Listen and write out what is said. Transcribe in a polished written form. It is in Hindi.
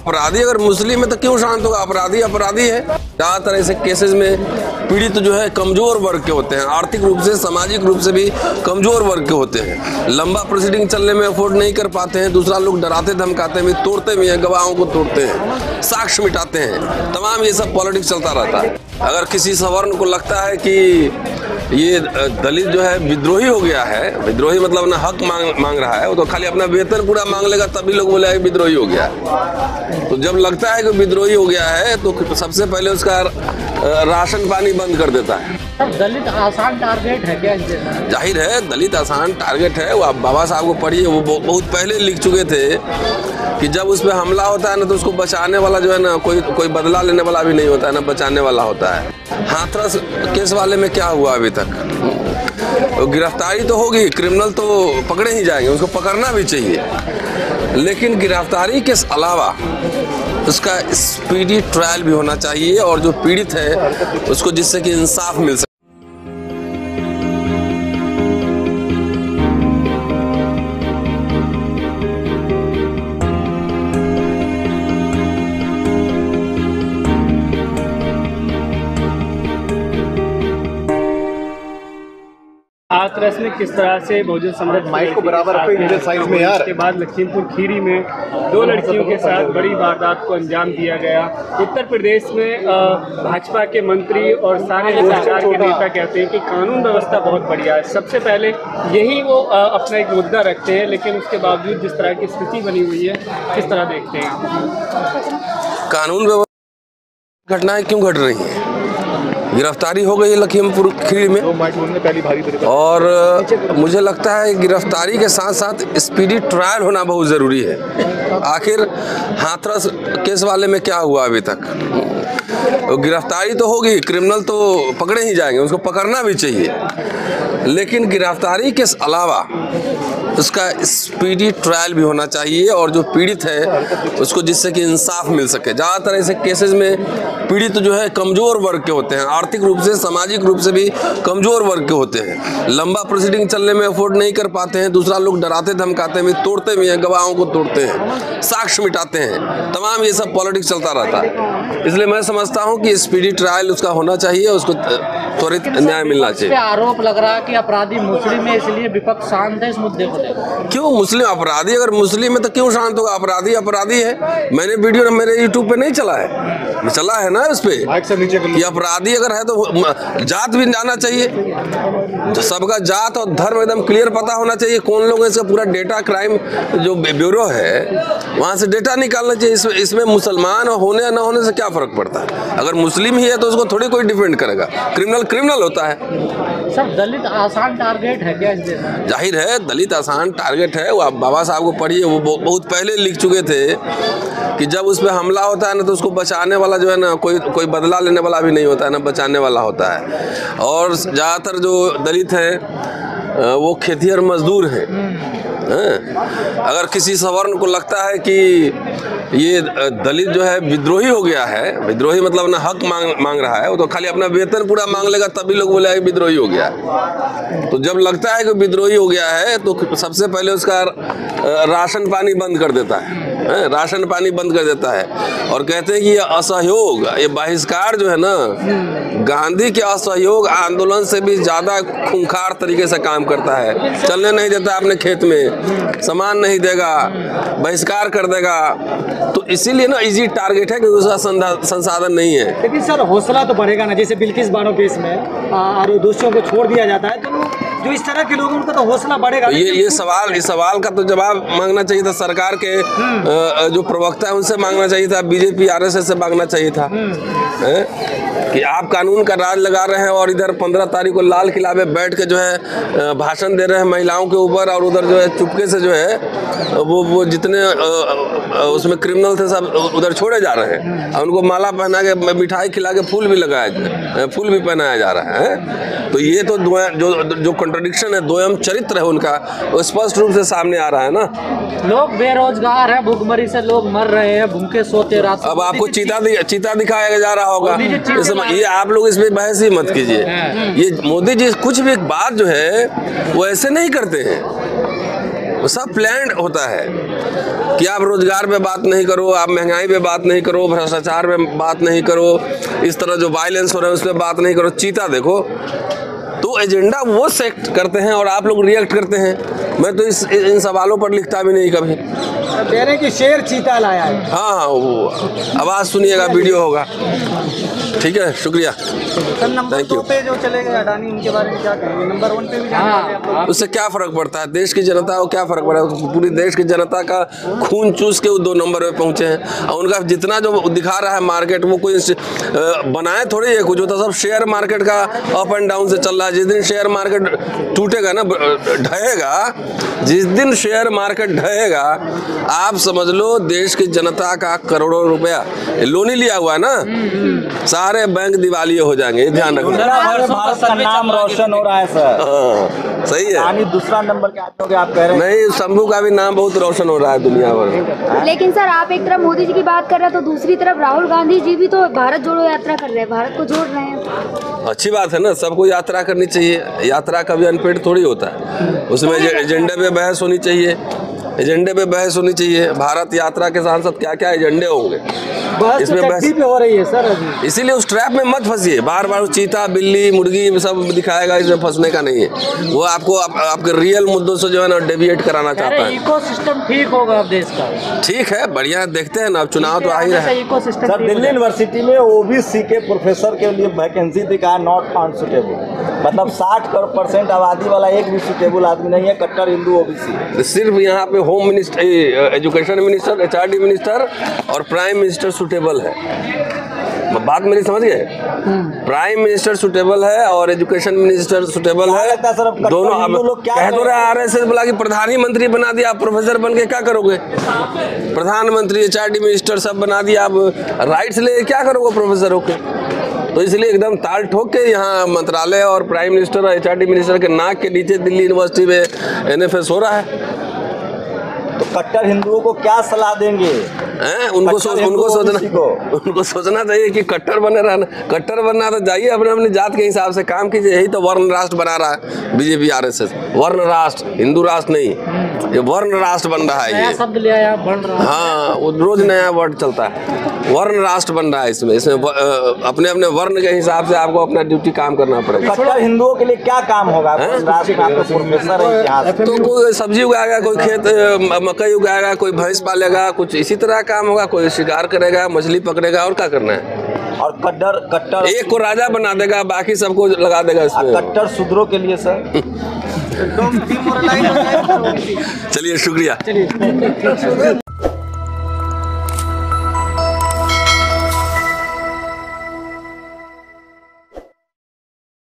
अपराधी अगर मुस्लिम है तो क्यों शांत होगा? अपराधी अपराधी है। ज्यादातर ऐसे केसेस में पीड़ित जो है कमजोर वर्ग के होते हैं, आर्थिक रूप से सामाजिक रूप से भी कमजोर वर्ग के होते हैं। लंबा प्रोसीडिंग चलने में अफोर्ड नहीं कर पाते हैं। दूसरा लोग डराते धमकाते भी, तोड़ते भी हैं, गवाहों को तोड़ते हैं, साक्ष्य मिटाते हैं, तमाम ये सब पॉलिटिक्स चलता रहता है। अगर किसी सवर्ण को लगता है कि ये दलित जो है विद्रोही हो गया है, विद्रोही मतलब ना हक मांग रहा है, वो तो खाली अपना वेतन पूरा मांग लेगा तभी लोग बोले विद्रोही हो गया है। तो जब लगता है कि विद्रोही हो गया है तो सबसे पहले उसका राशन पानी बंद कर देता है। दलित आसान टारगेट है क्या? जाहिर है दलित आसान टारगेट है। वो आप बाबा साहब को पढ़िए, वो बहुत पहले लिख चुके थे कि जब उस पर हमला होता है ना तो उसको बचाने वाला जो है ना कोई बदला लेने वाला भी नहीं होता है ना, बचाने वाला होता है। हाथरस केस वाले में क्या हुआ अभी तक? तो गिरफ्तारी तो होगी, क्रिमिनल तो पकड़े ही जाएंगे, उसको पकड़ना भी चाहिए, लेकिन गिरफ्तारी के अलावा उसका स्पीडी ट्रायल भी होना चाहिए और जो पीड़ित है उसको जिससे कि इंसाफ मिल सके। हाथरस में किस तरह से बहुजन समाज माइक को बराबर रखो इंडियन साइज में यार। उसके बाद लखीमपुर खीरी में 2 लड़कियों के साथ बड़ी वारदात को अंजाम दिया गया। उत्तर प्रदेश में भाजपा के मंत्री और सारे सरकार के नेता कहते हैं कि कानून व्यवस्था बहुत बढ़िया है। सबसे पहले यही वो अपना एक मुद्दा रखते हैं, लेकिन उसके बावजूद जिस तरह की स्थिति बनी हुई है, किस तरह देखते हैं? कानून व्यवस्था घटनाएं क्यों घट रही हैं? गिरफ्तारी हो गई है लखीमपुर खीरी में, और मुझे लगता है गिरफ्तारी के साथ साथ स्पीडी ट्रायल होना बहुत ज़रूरी है। आखिर हाथरस केस वाले में क्या हुआ अभी तक? तो गिरफ्तारी तो होगी, क्रिमिनल तो पकड़े ही जाएंगे, उसको पकड़ना भी चाहिए, लेकिन गिरफ्तारी के अलावा उसका स्पीडी ट्रायल भी होना चाहिए और जो पीड़ित है उसको जिससे कि इंसाफ मिल सके। ज़्यादातर ऐसे केसेस में पीड़ित जो है कमज़ोर वर्ग के होते हैं, आर्थिक रूप से सामाजिक रूप से भी कमज़ोर वर्ग के होते हैं। लंबा प्रोसीडिंग चलने में अफोर्ड नहीं कर पाते हैं। दूसरा लोग डराते धमकाते भी, तोड़ते भी हैं, गवाहों को तोड़ते हैं, साक्ष्य मिटाते हैं, तमाम ये सब पॉलिटिक्स चलता रहता है। इसलिए मैं समझता हूँ कि स्पीडी ट्रायल उसका होना चाहिए, उसको त्वरित न्याय मिलना चाहिए। आरोप लग रहा है कि अपराधी मुस्लिम है, इसलिए विपक्ष शांत है इस मुद्दे को लेकर। क्यों मुस्लिम? अपराधी अगर मुस्लिम है तो क्यों शांत होगा? अपराधी अपराधी है। मैंने वीडियो मेरे यूट्यूब पे नहीं चला है, चला है ना उस पे कि अपराधी अगर है तो जात भी जाना चाहिए, सबका जात और धर्म एकदम क्लियर पता होना चाहिए। कौन लोग हैं इसका पूरा डेटा, क्राइम जो ब्यूरो है वहाँ से डेटा निकालना चाहिए। इसमें मुसलमान होने या ना होने से क्या फर्क पड़ता है? अगर मुस्लिम ही है तो उसको थोड़ी कोई डिफेंड करेगा। क्रिमिनल होता है। सर दलित आसान टारगेट है क्या? जाहिर है दलित आसान टारगेट है। वो आप बाबा साहब को पढ़िए, वो बहुत पहले लिख चुके थे कि जब उस पर हमला होता है ना तो उसको बचाने वाला जो है ना कोई बदला लेने वाला भी नहीं होता है ना, बचाने वाला होता है। और ज़्यादातर जो दलित हैं वो खेतिहर मजदूर हैं। अगर किसी सवर्ण को लगता है कि ये दलित जो है विद्रोही हो गया है, विद्रोही मतलब ना हक मांग रहा है, वो तो खाली अपना वेतन पूरा मांग लेगा तभी लोग बोले विद्रोही हो गया है। तो जब लगता है कि विद्रोही हो गया है तो सबसे पहले उसका राशन पानी बंद कर देता है, राशन पानी बंद कर देता है। और कहते हैं कि ये असहयोग, ये बहिष्कार जो है ना, गांधी के असहयोग आंदोलन से भी ज़्यादा खूंखार तरीके से काम करता है। चलने नहीं देता अपने खेत में, सामान नहीं देगा, बहिष्कार कर देगा। तो इसीलिए ना इजी टारगेट है कि उसका संसाधन नहीं है। लेकिन सर हौसला तो बढ़ेगा ना, जैसे बिल्किस बानो केस में और दोषियों को छोड़ दिया जाता है, तो जो इस तरह के लोगों उनका तो हौसला बढ़ेगा। इस सवाल का तो जवाब मांगना चाहिए था सरकार के जो प्रवक्ता है उनसे मांगना चाहिए था, बीजेपी आरएसएस से मांगना चाहिए था कि आप कानून का राज लगा रहे हैं और इधर 15 तारीख को लाल किला में बैठ के जो है भाषण दे रहे हैं महिलाओं के ऊपर, और उधर जो है चुपके से जो है वो जितने उसमें क्रिमिनल थे सब उधर छोड़े जा रहे हैं, और उनको माला पहना के, मिठाई खिला के, फूल भी पहनाया जा रहा है। तो ये तो जो कॉन्ट्रडिक्शन है, दोयम चरित्र है उनका, वो स्पष्ट रूप से सामने आ रहा है ना। लोग बेरोजगार हैं, भूखमरी से लोग मर रहे हैं, भूखे सोते रात। अब आपको चीता दिखाया जा रहा होगा, ये आप लोग इसमें बहस ही मत कीजिए। ये मोदी जी कुछ भी एक बात जो है वो ऐसे नहीं करते हैं। वो सब प्लान्ड होता है कि आप रोजगार पे बात नहीं करो, आप महंगाई पे बात नहीं करो, भ्रष्टाचार पे बात नहीं करो, इस तरह जो वायलेंस हो रहा है उस पर बात नहीं करो। चीता देखो, तो एजेंडा वो सेट करते हैं और आप लोग रिएक्ट करते हैं। मैं तो इन सवालों पर लिखता भी नहीं कभी। कह रहे कि शेर चीता लाया है। हाँ, वो आवाज़ सुनिएगा, वीडियो होगा। ठीक है, शुक्रिया। सर, नंबर 2 पे जो चले गए अडानी, उनके बारे में क्या कहेंगे? नंबर 1 पे भी जाना है आप लोग? उससे क्या फ़र्क पड़ता है? देश की जनता को क्या फ़र्क पड़ा है? पूरी देश की जनता का खून चूस के वो 2 नंबर पे पहुँचे हैं। और उनका जितना जो दिखा रहा है मार्केट, वो कोई बनाए थोड़ी है कुछ, वो तो सब शेयर मार्केट का अप एंड डाउन से चल रहा है। जिस दिन शेयर मार्केट टूटेगा ना, ढहेगा, जिस दिन शेयर मार्केट ढहेगा, आप समझ लो देश की जनता का करोड़ों रुपया लोन ही लिया हुआ है ना, सारे बैंक दिवालिये हो जाएंगे। ध्यान रखना। भारत का नाम रोशन हो रहा है सर। हाँ, सही है। यानी दूसरा नंबर के आते होंगे आप कह रहे हैं? नहीं, शंभू का भी नाम बहुत रोशन हो रहा है दुनिया भर। लेकिन सर, आप एक तरफ मोदी जी की बात कर रहे हैं तो दूसरी तरफ राहुल गांधी जी भी तो भारत जोड़ो यात्रा कर रहे हैं, भारत को जोड़ रहे हैं। अच्छी बात है ना, सबको यात्रा करनी चाहिए। यात्रा कभी अनपेड थोड़ी होता है, उसमें एजेंडे पे बहस होनी चाहिए, एजेंडे पे बहस होनी चाहिए। भारत यात्रा के साथ साथ क्या क्या एजेंडे होंगे, इसमें बहस पे हो रही है सर अभी। इसीलिए उस ट्रैप में मत फंसिए। बार बार चीता, बिल्ली, मुर्गी सब दिखाएगा, इसमें फंसने का नहीं है। वो आपको आपके रियल मुद्दों से जो है ना डेविएट कराना चाहता है। इकोसिस्टम ठीक होगा अब देश का। ठीक है, बढ़िया, देखते हैं ना, अब चुनाव तो आ ही रहा है। इकोसिस्टम सर, दिल्ली यूनिवर्सिटी में ओबीसी के प्रोफेसर के लिए वैकेंसी दिखा, नॉट फाउंड सुटेबल। मतलब 60% आबादी वाला एक भी सुटेबल आदमी नहीं है, कट्टर हिंदू ओबीसी। सिर्फ यहाँ पे home minister, education minister, HRD minister और प्राइम मिनिस्टर सुटेबल है। बात मेरी समझ गए? प्राइम मिनिस्टर सुटेबल है और एजुकेशन मिनिस्टर सुटेबल है, दोनों। अब कह तो रहे आरएसएस बोला कि प्रधानमंत्री बना दिया, आप प्रोफेसर बन के क्या करोगे? प्रधानमंत्री, एचआरडी मिनिस्टर सब बना दिया, अब राइट्स ले क्या करोगे प्रोफेसर होके? तो इसलिए एकदम ताल ठोक के यहाँ मंत्रालय और प्राइम मिनिस्टर और एचआरडी मिनिस्टर के नाक के नीचे दिल्ली यूनिवर्सिटी में एनएफएस हो रहा है। तो कट्टर हिंदुओं को क्या सलाह देंगे? उनको सोचना चाहिए कि कट्टर बनना तो जाइए, अपने अपनी जात के हिसाब से काम कीजिए। यही तो वर्ण राष्ट्र बना रहा है बीजेपी आरएसएस। वर्ण राष्ट्र, हिंदू राष्ट्र नहीं, ये वर्ण राष्ट्र बन रहा है। ये शब्द लिया है, बन रहा है। हाँ, वो रोज नया वर्ड चलता है, वर्ण राष्ट्र बन रहा है। इसमें अपने अपने वर्ण के हिसाब से आपको अपना ड्यूटी काम करना पड़ेगा। कट्टर हिंदुओं के लिए क्या काम होगा? राष्ट्र में आपको प्रोफेसर है यहाँ, तो कोई सब्जी उगाएगा, कोई खेत मकई उगाएगा, कोई भैंस पालेगा, कुछ इसी तरह काम होगा। कोई शिकार करेगा, मछली पकड़ेगा, और क्या करना है। और कट्टर एक को राजा बना देगा, बाकी सबको लगा देगा इसमें। कट्टर शूद्रों के लिए सर चलिए, शुक्रिया।